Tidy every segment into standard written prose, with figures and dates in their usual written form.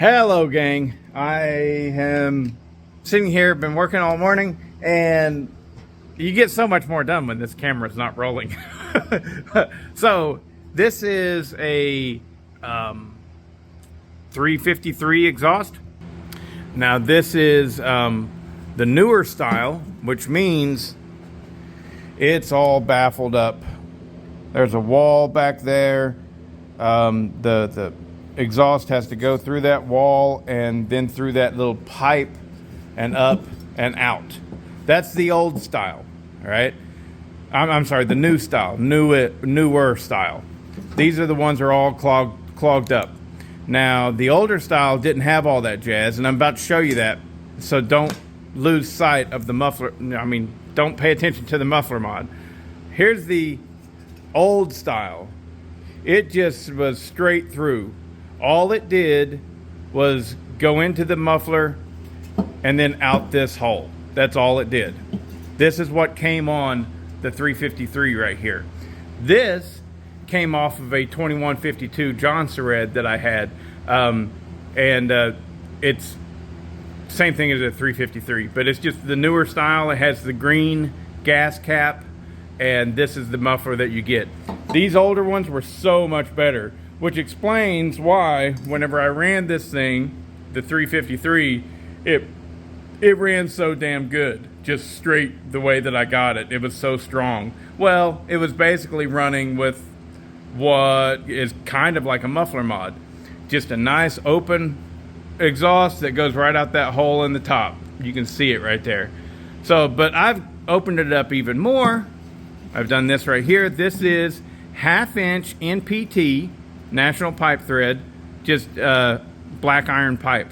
Hello, gang. I am sitting here, been working all morning, and you get so much more done when this camera is not rolling. So this is a 353 exhaust. Now this is the newer style, which means it's all baffled up. There's a wall back there. The exhaust has to go through that wall and then through that little pipe and up and out. That's the old style, all right? I'm sorry, the new style, newer style. These are the ones that are all clogged up. Now, the older style didn't have all that jazz, and I'm about to show you that. So don't lose sight of the muffler. I mean, don't pay attention to the muffler mod. Here's the old style. It just was straight through. All it did was go into the muffler and then out this hole. That's all it did. This is what came on the 353 right here. This came off of a 2152 John Sered that I had. It's same thing as a 353, but it's just the newer style. It has the green gas cap, and this is the muffler that you get. These older ones were so much better, which explains why whenever I ran this thing, the 353, it ran so damn good, just straight the way that I got it. It was so strong. Well, it was basically running with what is kind of like a muffler mod, just a nice open exhaust that goes right out that hole in the top. You can see it right there. So, but I've opened it up even more. I've done this right here. This is 1/2 inch NPT, National Pipe Thread, just black iron pipe.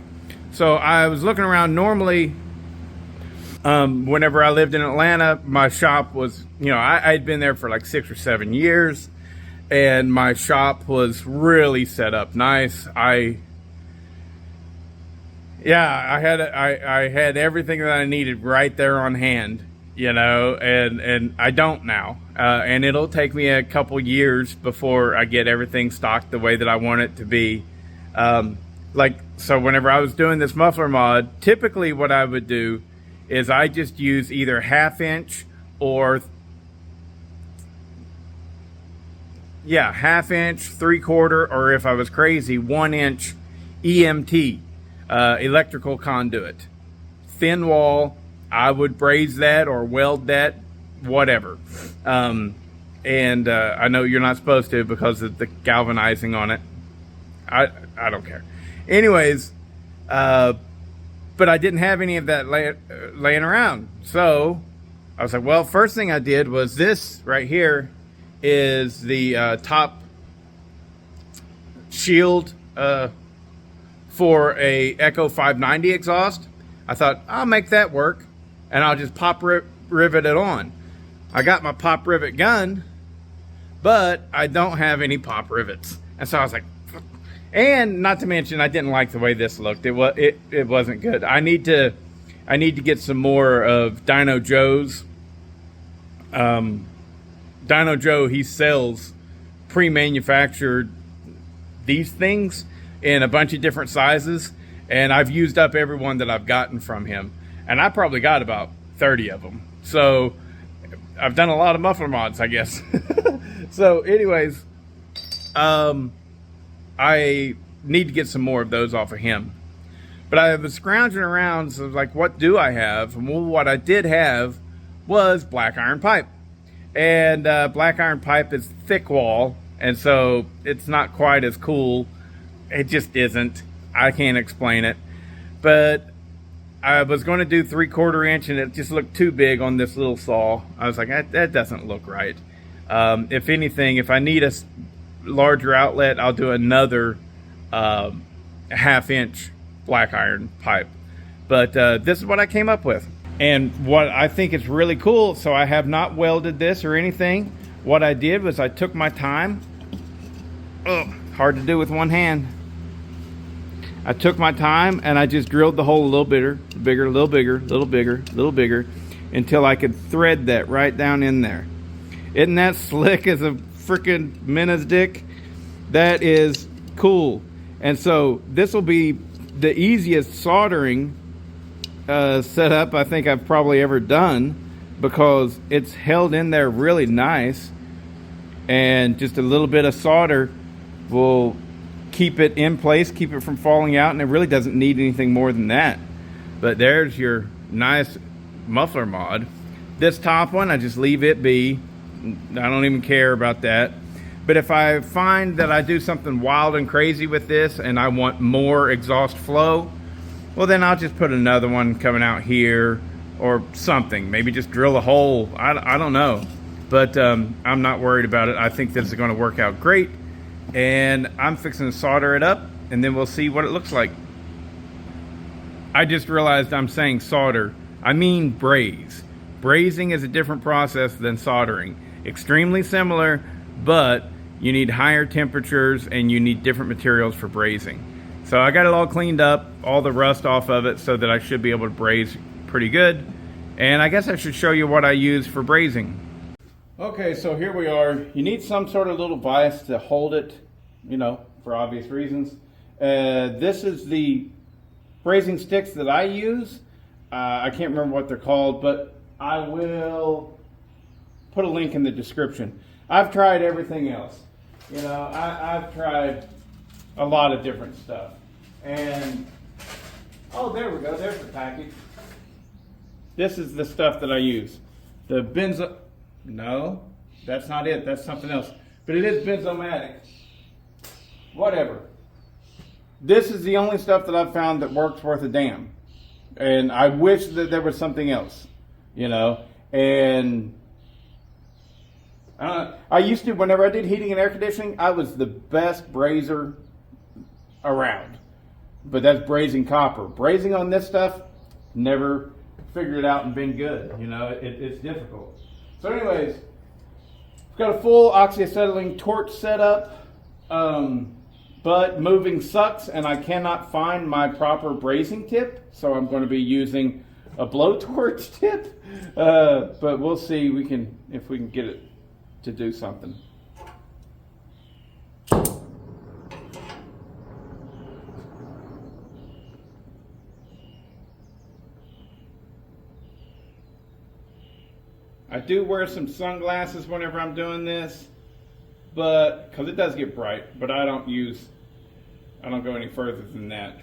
So I was looking around. Normally, whenever I lived in Atlanta, my shop was, I'd been there for like 6 or 7 years, and my shop was really set up nice. I had everything that I needed right there on hand, and I don't now. And it'll take me a couple years before I get everything stocked the way that I want it to be. So whenever I was doing this muffler mod, typically what I would do is I just use either 1/2 inch or 1/2 inch, 3/4, or if I was crazy, 1 inch EMT, electrical conduit. Thin wall, I would braze that or weld that, whatever. I know you're not supposed to because of the galvanizing on it. I don't care. Anyways, but I didn't have any of that laying around. So I was like, well, first thing I did was this right here is the top shield for a Echo 590 exhaust. I thought I'll make that work, and I'll just pop rivet it on. I got my pop rivet gun, but I don't have any pop rivets. And so I was like, and not to mention, I didn't like the way this looked. It wasn't good. I need to get some more of Dino Joe's. Dino Joe, he sells pre-manufactured these things in a bunch of different sizes, and I've used up every one that I've gotten from him, and I probably got about 30 of them. So I've done a lot of muffler mods, I guess. So anyways, I need to get some more of those off of him. But I was scrounging around, so I was like, what do I have? And well, what I did have was black iron pipe. And black iron pipe is thick wall, and so it's not quite as cool. It just isn't. I can't explain it. But I was going to do 3/4 inch, and it just looked too big on this little saw. I was like, that doesn't look right. If anything, if I need a larger outlet, I'll do another 1/2 inch black iron pipe. But this is what I came up with. And what I think is really cool, so I have not welded this or anything. What I did was I took my time. Hard to do with one hand. I took my time and I just drilled the hole a little bigger, a little bigger, a little bigger, a little bigger, until I could thread that right down in there. Isn't that slick as a freaking Mena's dick? That is cool. And so this will be the easiest soldering setup I think I've probably ever done, because it's held in there really nice, and just a little bit of solder will keep it in place, keep it from falling out, and it really doesn't need anything more than that. But there's your nice muffler mod. This top one, I just leave it be. I don't even care about that. But if I find that I do something wild and crazy with this and I want more exhaust flow, well then I'll just put another one coming out here or something. Maybe just drill a hole. I don't know. But I'm not worried about it. I think this is going to work out great. And I'm fixing to solder it up, and then we'll see what it looks like. I just realized I'm saying solder. I mean braze. Brazing is a different process than soldering. Extremely similar, but you need higher temperatures and you need different materials for brazing. So I got it all cleaned up, all the rust off of it, so that I should be able to braze pretty good. And I guess I should show you what I use for brazing. Okay, so here we are. You need some sort of little vise to hold it, you know, for obvious reasons. This is the brazing sticks that I use. I can't remember what they're called, but I will put a link in the description. I've tried everything else. You know, I've tried a lot of different stuff. And, oh, there we go. There's the package. This is the stuff that I use. The benzo... No, that's not it. That's something else. But it is benzomatic. Whatever. This is the only stuff that I've found that works worth a damn. And I wish that there was something else, you know. And I used to, whenever I did heating and air conditioning, I was the best brazier around. But that's brazing copper. Brazing on this stuff, never figured it out and been good. You know, it's difficult. So anyways, I've got a full oxyacetylene torch set up, but moving sucks and I cannot find my proper brazing tip, so I'm going to be using a blowtorch tip, but we'll see if we can get it to do something. I do wear some sunglasses whenever I'm doing this, but because it does get bright, but I don't go any further than that.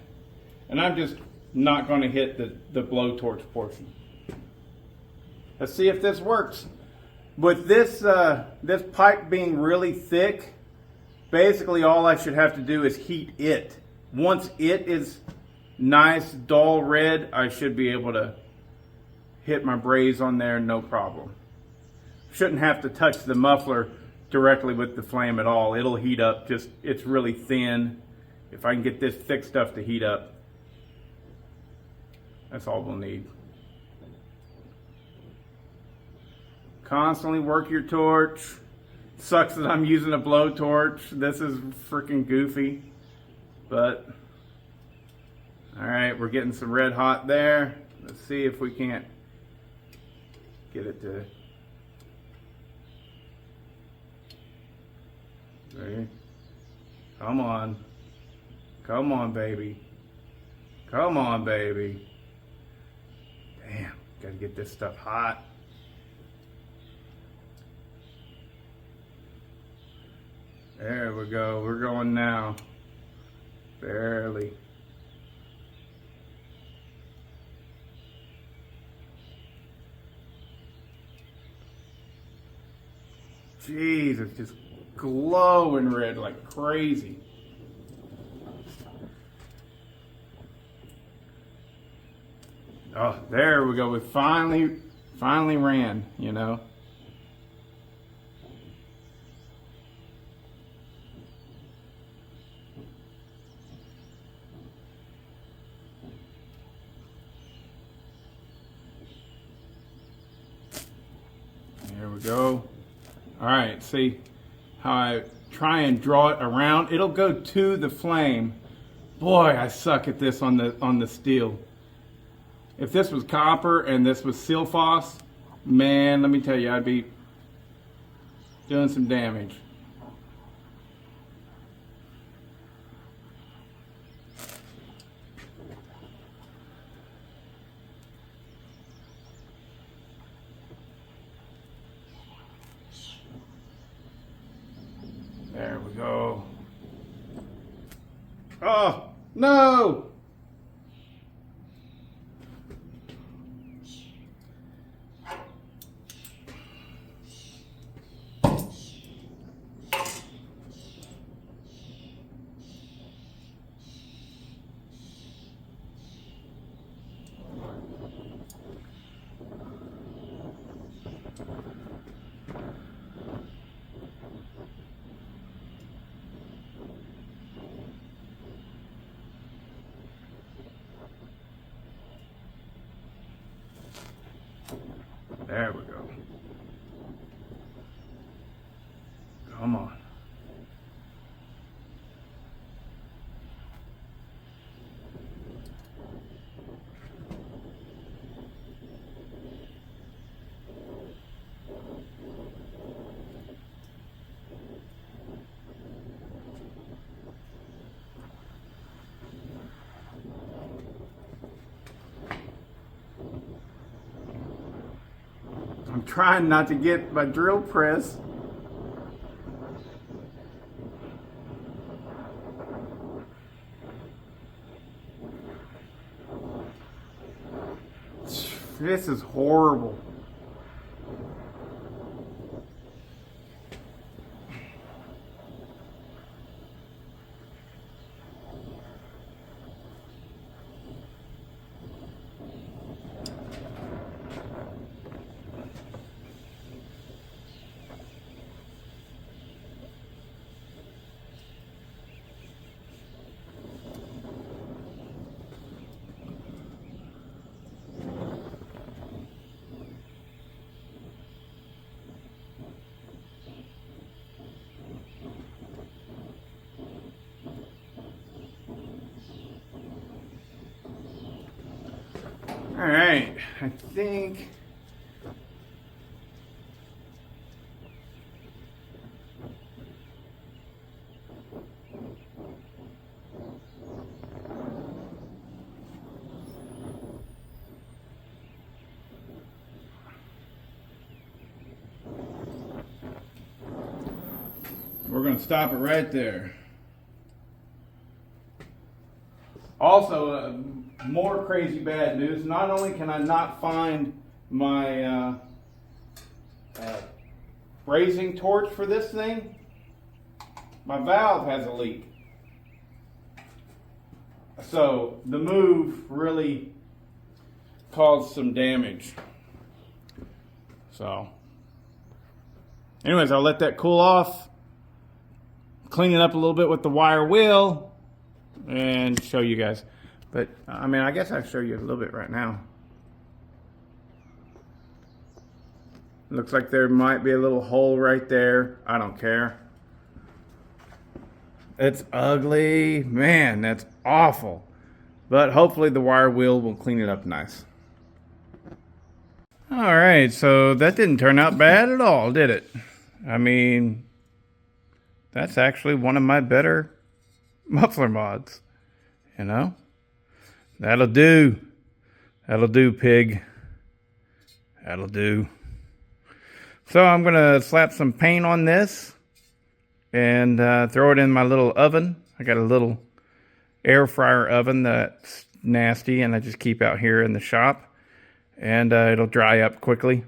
And I'm just not going to hit the blowtorch portion. Let's see if this works. With this this pipe being really thick, basically all I should have to do is heat it. Once it is nice dull red, I should be able to hit my braze on there, no problem. Shouldn't have to touch the muffler directly with the flame at all. It'll heat up, just it's really thin. If I can get this thick stuff to heat up, that's all we'll need. Constantly work your torch. Sucks that I'm using a blowtorch. This is freaking goofy, but all right, we're getting some red hot there. Let's see if we can't get it to. See? Come on. Come on, baby. Come on, baby. Damn, gotta get this stuff hot. There we go. We're going now. Barely. Jeez, it's just glowing red like crazy. Oh, there we go. We finally ran, you know. There we go. All right, see how I try and draw it around? It'll go to the flame. Boy, I suck at this on the steel. If this was copper and this was silphos, man, let me tell you, I'd be doing some damage. Oh, no! There we go. Come on. I'm trying not to get my drill press. This is horrible. All right, I think we're going to stop it right there. Also, more crazy bad news. Not only can I not find my brazing torch for this thing, my valve has a leak. So the move really caused some damage. So anyways, I'll let that cool off, clean it up a little bit with the wire wheel, and show you guys. But I mean, I guess I'll show you a little bit right now. Looks like there might be a little hole right there. I don't care. It's ugly. Man, that's awful. But hopefully the wire wheel will clean it up nice. All right, so that didn't turn out bad at all, did it? I mean, that's actually one of my better muffler mods, you know? That'll do. That'll do, pig. That'll do. So I'm going to slap some paint on this and throw it in my little oven. I got a little air fryer oven that's nasty and I just keep out here in the shop. And it'll dry up quickly.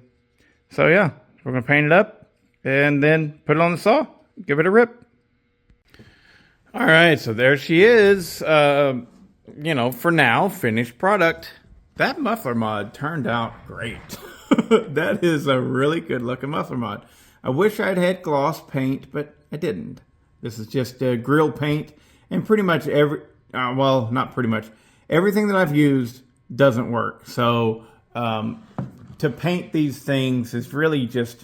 So yeah, we're going to paint it up and then put it on the saw. Give it a rip. All right, so there she is. You know, for now, finished product. That muffler mod turned out great. That is a really good looking muffler mod. I wish I'd had gloss paint, but I didn't. This is just grill paint, and pretty much well, not pretty much, everything that I've used doesn't work. So to paint these things is really just,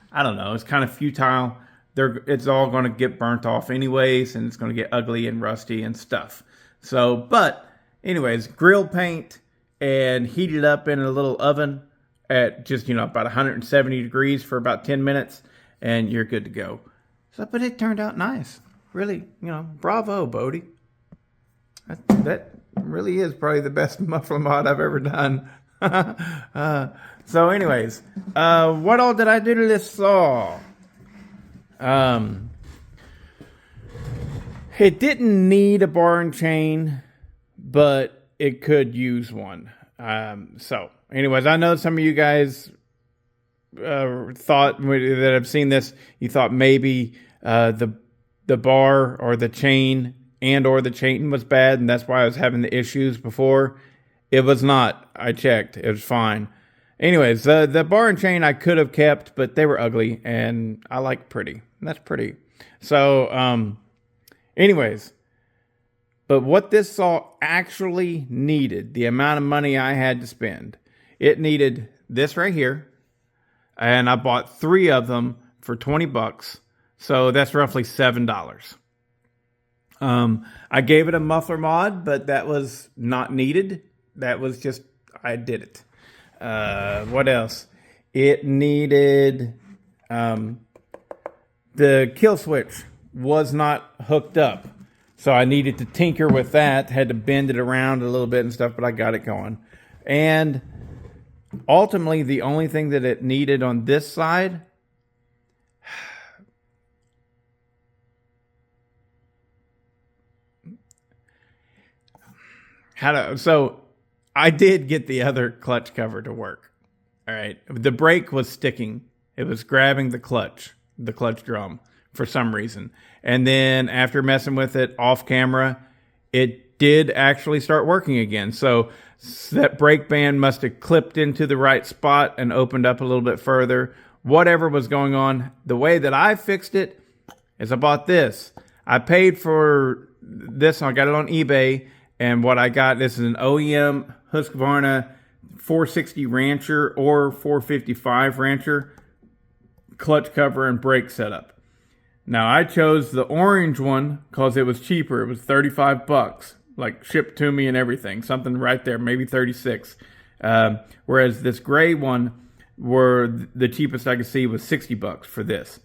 I don't know, it's kind of futile. It's all going to get burnt off anyways, and it's going to get ugly and rusty and stuff. So, but anyways, grill paint and heat it up in a little oven at just, you know, about 170 degrees for about 10 minutes and you're good to go. So, but it turned out nice. Really, you know, bravo, Bodie. That really is probably the best muffler mod I've ever done. So anyways, what all did I do to this saw? It didn't need a bar and chain, but it could use one. So, anyways, I know some of you guys thought that have seen this. You thought maybe the bar or the chain or the chain was bad, and that's why I was having the issues before. It was not. I checked. It was fine. Anyways, the bar and chain I could have kept, but they were ugly, and I like pretty. And that's pretty. So, anyways, but what this saw actually needed, the amount of money I had to spend, it needed this right here, and I bought 3 of them for $20. So that's roughly $7. I gave it a muffler mod, but that was not needed. That was just, I did it. What else? It needed, the kill switch was not hooked up. So I needed to tinker with that, had to bend it around a little bit and stuff, but I got it going. And ultimately, the only thing that it needed on this side, so I did get the other clutch cover to work. All right. The brake was sticking. It was grabbing the clutch drum for some reason. And then after messing with it off camera, it did actually start working again. So that brake band must have clipped into the right spot and opened up a little bit further. Whatever was going on, the way that I fixed it is I bought this. I paid for this. I got it on eBay. And what I got, this is an OEM Husqvarna 460 Rancher or 455 Rancher clutch cover and brake setup. Now I chose the orange one because it was cheaper. It was $35, like shipped to me and everything. Something right there, maybe 36. Whereas this gray one, the cheapest I could see was $60 for this.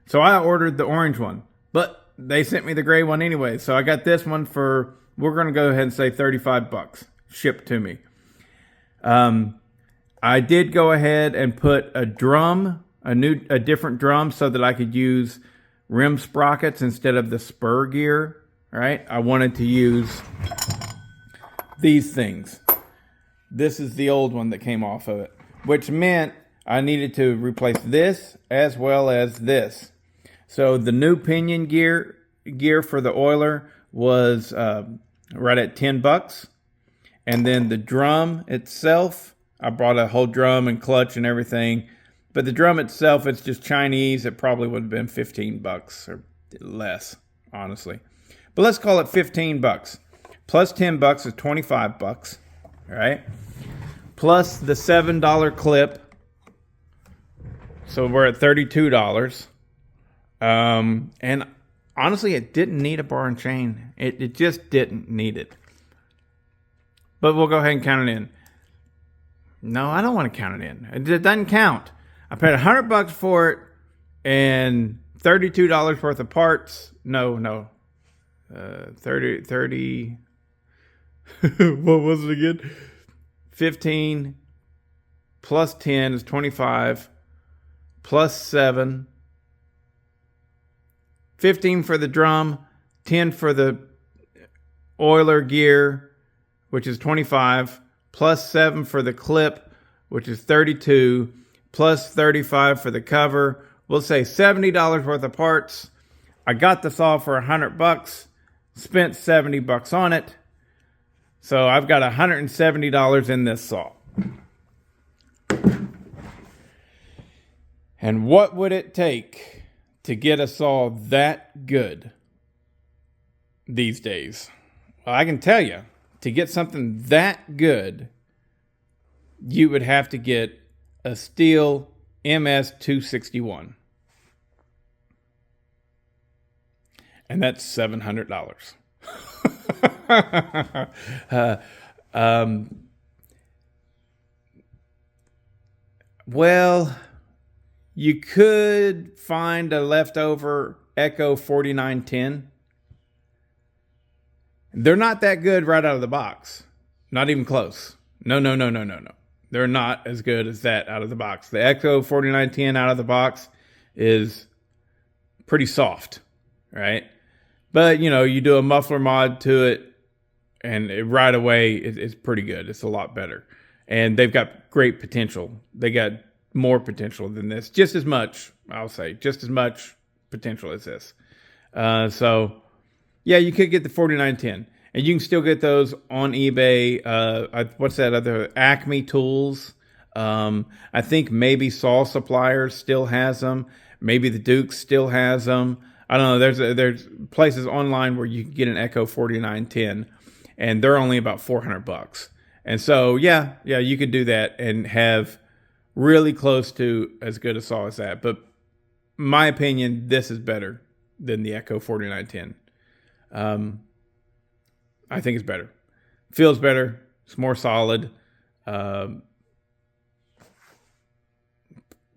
So I ordered the orange one, but they sent me the gray one anyway. So I got this one for, we're going to go ahead and say $35 shipped to me. I did go ahead and put a drum, a different drum so that I could use rim sprockets instead of the spur gear, right? I wanted to use these things. This is the old one that came off of it, which meant I needed to replace this as well as this. So the new pinion gear for the oiler was right at $10. And then the drum itself, I brought a whole drum and clutch and everything. But the drum itself, it's just Chinese. It probably would have been $15 or less, honestly. But let's call it $15. Plus $10 is $25, right? Plus the $7 clip. So we're at $32. And honestly, it didn't need a bar and chain. It just didn't need it. But we'll go ahead and count it in. No, I don't want to count it in. It doesn't count. I paid $100 for it and $32 worth of parts. No. 30. What was it again? 15 plus 10 is 25 plus 7. 15 for the drum, 10 for the oiler gear, which is 25, plus 7 for the clip, which is 32, plus 35 for the cover. We'll say $70 worth of parts. I got the saw for $100, spent $70 on it. So I've got $170 in this saw. And what would it take to get a saw that good these days? Well, I can tell you, to get something that good, you would have to get a Stihl MS-261. And that's $700. Well, you could find a leftover Echo 4910. They're not that good right out of the box. Not even close. No. They're not as good as that out of the box. The Echo 4910 out of the box is pretty soft, right? But, you know, you do a muffler mod to it, and right away, it's pretty good. It's a lot better. And they've got great potential. They got more potential than this. Just as much, I'll say. Just as much potential as this. So, yeah, you could get the 4910. And you can still get those on eBay. What's that other? Acme Tools. I think maybe Saw Suppliers still has them. Maybe the Duke still has them. I don't know. There's places online where you can get an Echo 4910, and they're only about $400. And so, yeah, you could do that and have really close to as good a saw as that. But my opinion, this is better than the Echo 4910. I think it's better. Feels better. It's more solid. There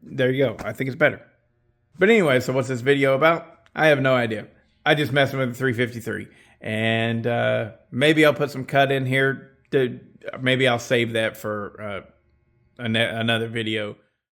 you go. I think it's better. But anyway, so what's this video about? I have no idea. I just messing with the 353. And maybe I'll put some cut in here. Maybe I'll save that for another video.